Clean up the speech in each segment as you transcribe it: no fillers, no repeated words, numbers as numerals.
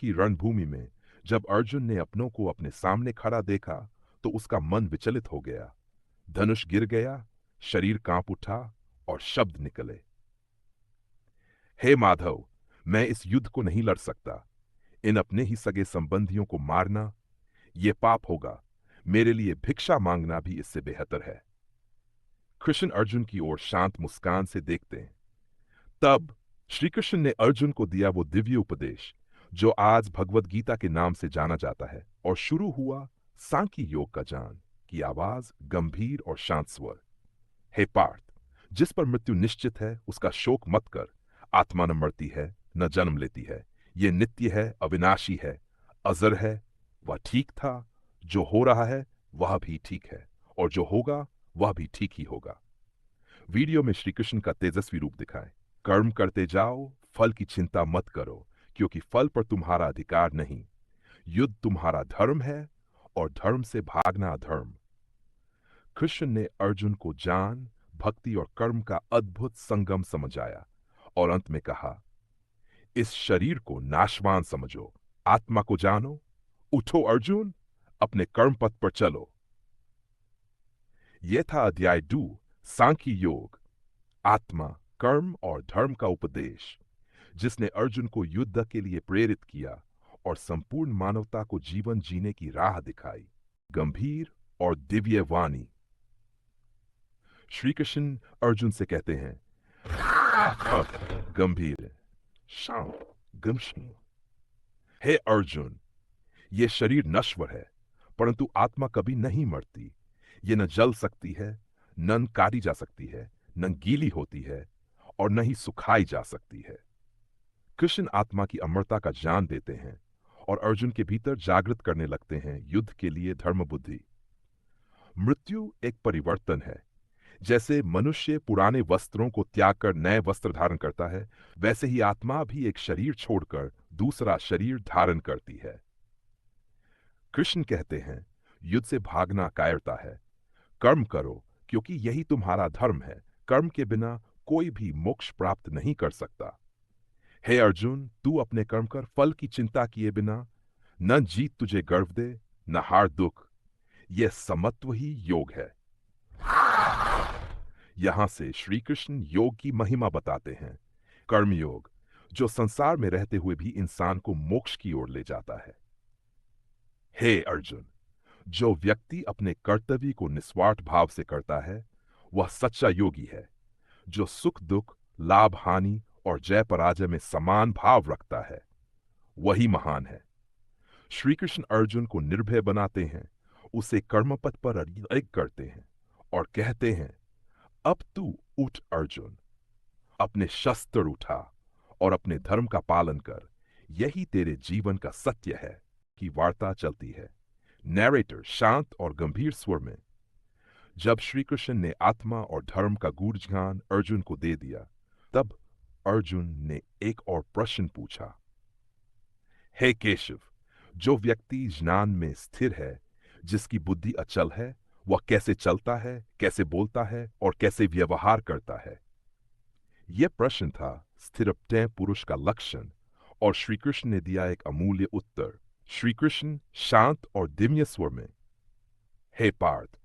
की रणभूमि में जब अर्जुन ने अपनों को अपने सामने खड़ा देखा तो उसका मन विचलित हो गया। धनुष गिर गया, शरीर कांप उठा और शब्द निकले, हे माधव, मैं इस युद्ध को नहीं लड़ सकता। इन अपने ही सगे संबंधियों को मारना ये पाप होगा। मेरे लिए भिक्षा मांगना भी इससे बेहतर है। कृष्ण अर्जुन की ओर शांत मुस्कान से देखते हैं। तब श्री कृष्ण ने अर्जुन को दिया वो दिव्य उपदेश जो आज भगवत गीता के नाम से जाना जाता है, और शुरू हुआ सांख्य योग का जान की आवाज गंभीर और शांत स्वर। हे पार्थ, जिस पर मृत्यु निश्चित है उसका शोक मत कर। आत्मा न मरती है न जन्म लेती है, ये नित्य है, अविनाशी है, अजर है। वह ठीक था, जो हो रहा है वह भी ठीक है, और जो होगा वह भी ठीक ही होगा। वीडियो में श्री कृष्ण का तेजस्वी रूप दिखाएं। कर्म करते जाओ, फल की चिंता मत करो, क्योंकि फल पर तुम्हारा अधिकार नहीं। युद्ध तुम्हारा धर्म है और धर्म से भागना अधर्म। कृष्ण ने अर्जुन को ज्ञान, भक्ति और कर्म का अद्भुत संगम समझाया और अंत में कहा, इस शरीर को नाशवान समझो, आत्मा को जानो। उठो अर्जुन, अपने कर्म पथ पर चलो। यह था अध्याय 2, सांख्य योग, आत्मा, कर्म और धर्म का उपदेश, जिसने अर्जुन को युद्ध के लिए प्रेरित किया और संपूर्ण मानवता को जीवन जीने की राह दिखाई। गंभीर और दिव्य वाणी। श्री कृष्ण अर्जुन से कहते हैं, गंभीर, शांत, गमशीन। हे अर्जुन, ये शरीर नश्वर है, परंतु आत्मा कभी नहीं मरती। ये न जल सकती है, न काटी जा सकती है, न गीली होती है, और न ही सुखाई जा सकती है। कृष्ण आत्मा की अमरता का ज्ञान देते हैं और अर्जुन के भीतर जागृत करने लगते हैं युद्ध के लिए धर्म बुद्धि। मृत्यु एक परिवर्तन है। जैसे मनुष्य पुराने वस्त्रों को त्याग कर नए वस्त्र धारण करता है, वैसे ही आत्मा भी एक शरीर छोड़कर दूसरा शरीर धारण करती है। कृष्ण कहते हैं, युद्ध से भागना कायरता है। कर्म करो, क्योंकि यही तुम्हारा धर्म है। कर्म के बिना कोई भी मोक्ष प्राप्त नहीं कर सकता। हे अर्जुन, तू अपने कर्म कर, फल की चिंता किए बिना। न जीत तुझे गर्व दे, न हार दुख। यह समत्व ही योग है। यहां से श्री कृष्ण योग की महिमा बताते हैं। कर्म योग, जो संसार में रहते हुए भी इंसान को मोक्ष की ओर ले जाता है। हे अर्जुन, जो व्यक्ति अपने कर्तव्य को निस्वार्थ भाव से करता है वह सच्चा योगी है। जो सुख दुख, लाभ हानि और जय पराजय में समान भाव रखता है वही महान है। श्री कृष्ण अर्जुन को निर्भय बनाते हैं, उसे कर्मपथ पर अडिग करते हैं और कहते हैं, अब तू उठ अर्जुन, अपने शस्त्र उठा और अपने धर्म का पालन कर। यही तेरे जीवन का सत्य है। की वार्ता चलती है। नैरेटर शांत और गंभीर स्वर में। जब श्री कृष्ण ने आत्मा और धर्म का गूढ़ ज्ञान अर्जुन को दे दिया, तब अर्जुन ने एक और प्रश्न पूछा, हे केशव, जो व्यक्ति ज्ञान में स्थिर है, जिसकी बुद्धि अचल है, वह कैसे चलता है, कैसे बोलता है और कैसे व्यवहार करता है? यह प्रश्न था स्थिरप्तय पुरुष का लक्षण, और श्री कृष्ण ने दिया एक अमूल्य उत्तर। श्री कृष्ण शांत और दिव्य स्वर में, हे पार्थ,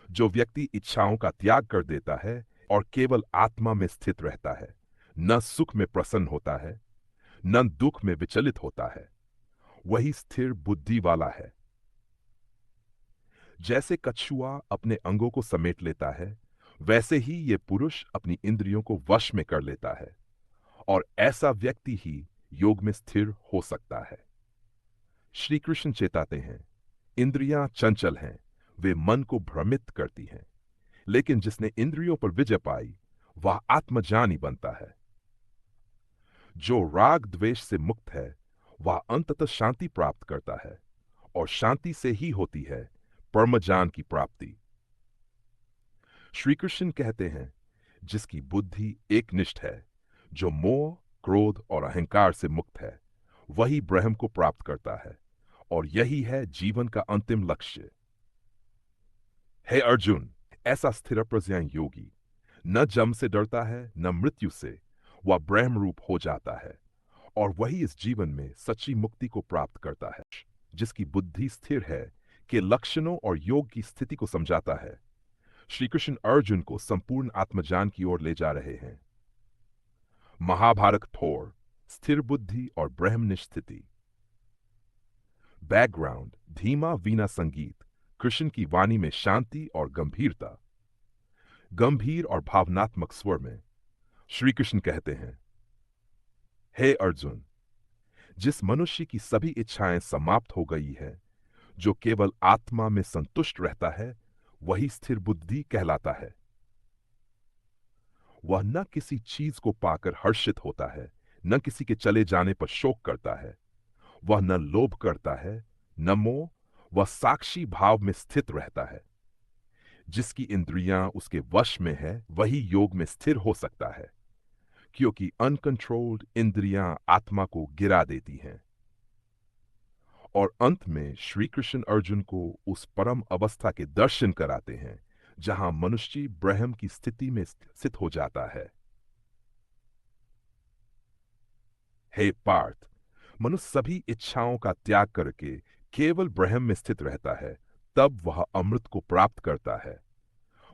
जो व्यक्ति इच्छाओं का त्याग कर देता है और केवल आत्मा में स्थित रहता है, न सुख में प्रसन्न होता है, न दुख में विचलित होता है, वही स्थिर बुद्धि वाला है। जैसे कछुआ अपने अंगों को समेट लेता है, वैसे ही ये पुरुष अपनी इंद्रियों को वश में कर लेता है, और ऐसा व्यक्ति ही योग में स्थिर हो सकता है। श्री कृष्ण चेताते हैं, इंद्रियां चंचल हैं, वे मन को भ्रमित करती हैं, लेकिन जिसने इंद्रियों पर विजय पाई वह आत्मज्ञानी बनता है। जो राग द्वेष से मुक्त है वह अंततः शांति प्राप्त करता है, और शांति से ही होती है परम ज्ञान की प्राप्ति। श्री कृष्ण कहते हैं, जिसकी बुद्धि एकनिष्ठ है, जो मोह, क्रोध और अहंकार से मुक्त है, वही ब्रह्म को प्राप्त करता है, और यही है जीवन का अंतिम लक्ष्य। हे अर्जुन, ऐसा स्थिर प्रज्ञ योगी न जम से डरता है, न मृत्यु से। वह ब्रह्म रूप हो जाता है और वही इस जीवन में सच्ची मुक्ति को प्राप्त करता है, जिसकी बुद्धि स्थिर है, के लक्षणों और योग की स्थिति को समझाता है। श्री कृष्ण अर्जुन को संपूर्ण आत्मज्ञान की ओर ले जा रहे हैं। महाभारत 4, स्थिर बुद्धि और ब्रह्मनिष्ठ स्थिति। बैकग्राउंड, धीमा वीणा संगीत, कृष्ण की वाणी में शांति और गंभीरता। गंभीर और भावनात्मक स्वर में श्री कृष्ण कहते हैं, हे अर्जुन, जिस मनुष्य की सभी इच्छाएं समाप्त हो गई है, जो केवल आत्मा में संतुष्ट रहता है, वही स्थिर बुद्धि कहलाता है। वह न किसी चीज को पाकर हर्षित होता है, न किसी के चले जाने पर शोक करता है। वह न लोभ करता है, न मोह। वह साक्षी भाव में स्थित रहता है। जिसकी इंद्रियां उसके वश में है, वही योग में स्थिर हो सकता है, क्योंकि अनकंट्रोल्ड इंद्रियां आत्मा को गिरा देती हैं। और अंत में श्री कृष्ण अर्जुन को उस परम अवस्था के दर्शन कराते हैं, जहां मनुष्य ब्रह्म की स्थिति में स्थित हो जाता है। हे पार्थ, मनुष्य सभी इच्छाओं का त्याग करके केवल ब्रह्म में स्थित रहता है, तब वह अमृत को प्राप्त करता है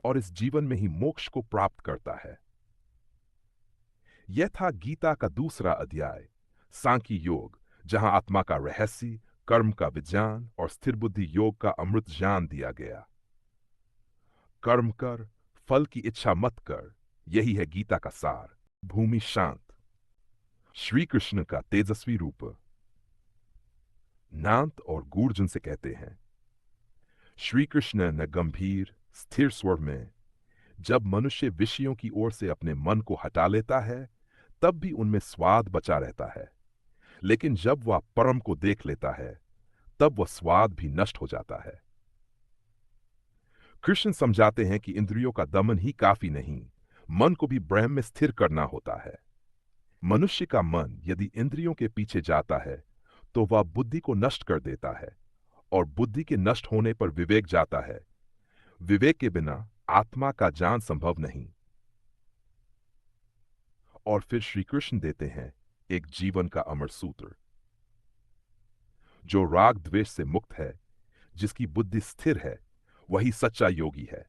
और इस जीवन में ही मोक्ष को प्राप्त करता है। यह था गीता का दूसरा अध्याय, सांख्य योग, जहां आत्मा का रहस्य, कर्म का विज्ञान और स्थिर बुद्धि योग का अमृत ज्ञान दिया गया। कर्म कर, फल की इच्छा मत कर, यही है गीता का सार। भूमि शांत। श्री कृष्ण का तेजस्वी रूप नांत और गूर्जन से कहते हैं। श्री कृष्ण ने गंभीर स्थिर स्वर में, जब मनुष्य विषयों की ओर से अपने मन को हटा लेता है, तब भी उनमें स्वाद बचा रहता है, लेकिन जब वह परम को देख लेता है, तब वह स्वाद भी नष्ट हो जाता है। कृष्ण समझाते हैं कि इंद्रियों का दमन ही काफी नहीं, मन को भी ब्रह्म में स्थिर करना होता है। मनुष्य का मन यदि इंद्रियों के पीछे जाता है, तो वह बुद्धि को नष्ट कर देता है, और बुद्धि के नष्ट होने पर विवेक जाता है। विवेक के बिना आत्मा का ज्ञान संभव नहीं। और फिर श्री कृष्ण देते हैं एक जीवन का अमर सूत्र। जो राग द्वेष से मुक्त है, जिसकी बुद्धि स्थिर है, वही सच्चा योगी है।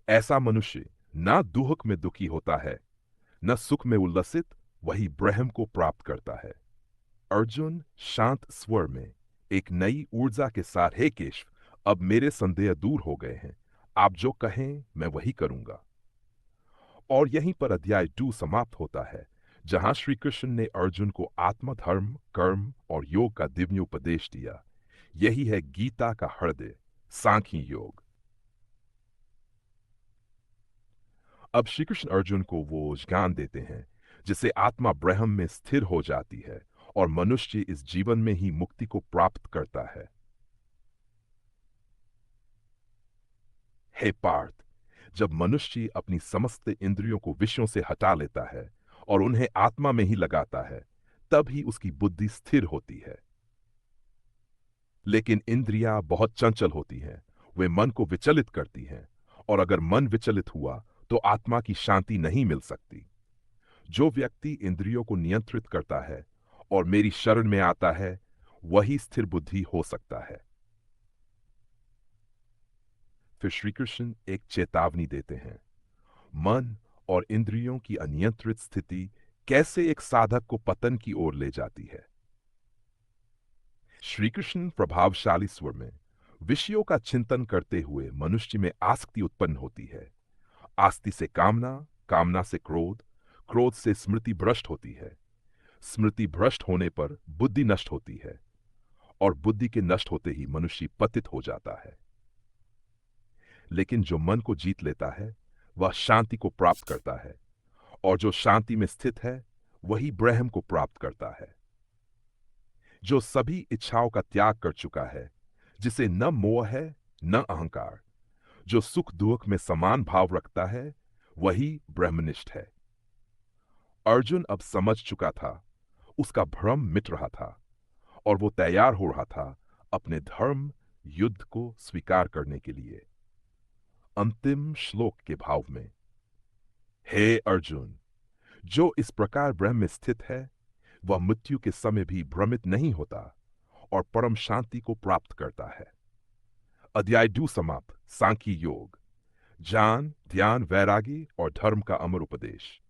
ऐसा मनुष्य ना दुख में दुखी होता है, न सुख में उल्लसित, वही ब्रह्म को प्राप्त करता है। अर्जुन शांत स्वर में एक नई ऊर्जा के साथ, हे केशव, अब मेरे संदेह दूर हो गए हैं। आप जो कहें मैं वही करूंगा। और यहीं पर अध्याय 2 समाप्त होता है, जहां श्री कृष्ण ने अर्जुन को आत्मधर्म, कर्म और योग का दिव्य उपदेश दिया। यही है गीता का हृदय, सांख्य योग। अब श्री कृष्ण अर्जुन को वो ज्ञान देते हैं जिससे आत्मा ब्रह्म में स्थिर हो जाती है और मनुष्य इस जीवन में ही मुक्ति को प्राप्त करता है। हे पार्थ, जब मनुष्य अपनी समस्त इंद्रियों को विषयों से हटा लेता है और उन्हें आत्मा में ही लगाता है, तब ही उसकी बुद्धि स्थिर होती है। लेकिन इंद्रियां बहुत चंचल होती हैं, वे मन को विचलित करती हैं, और अगर मन विचलित हुआ तो आत्मा की शांति नहीं मिल सकती। जो व्यक्ति इंद्रियों को नियंत्रित करता है और मेरी शरण में आता है, वही स्थिर बुद्धि हो सकता है। फिर श्री कृष्ण एक चेतावनी देते हैं। मन और इंद्रियों की अनियंत्रित स्थिति कैसे एक साधक को पतन की ओर ले जाती है। श्री कृष्ण प्रभावशाली स्वर में, विषयों का चिंतन करते हुए मनुष्य में आसक्ति उत्पन्न होती है। आसक्ति से कामना, कामना से क्रोध, क्रोध से स्मृति भ्रष्ट होती है। स्मृति भ्रष्ट होने पर बुद्धि नष्ट होती है, और बुद्धि के नष्ट होते ही मनुष्य पतित हो जाता है। लेकिन जो मन को जीत लेता है, वह शांति को प्राप्त करता है, और जो शांति में स्थित है, वही ब्रह्म को प्राप्त करता है। जो सभी इच्छाओं का त्याग कर चुका है, जिसे न मोह है न अहंकार, जो सुख दुख में समान भाव रखता है, वही ब्रह्मनिष्ठ है। अर्जुन अब समझ चुका था, उसका भ्रम मिट रहा था, और वो तैयार हो रहा था अपने धर्म युद्ध को स्वीकार करने के लिए। अंतिम श्लोक के भाव में, हे अर्जुन, जो इस प्रकार ब्रह्म में स्थित है, वह मृत्यु के समय भी भ्रमित नहीं होता और परम शांति को प्राप्त करता है। अध्याय 2 समाप्त। सांख्य योग। ज्ञान, ध्यान, वैरागी और धर्म का अमर उपदेश।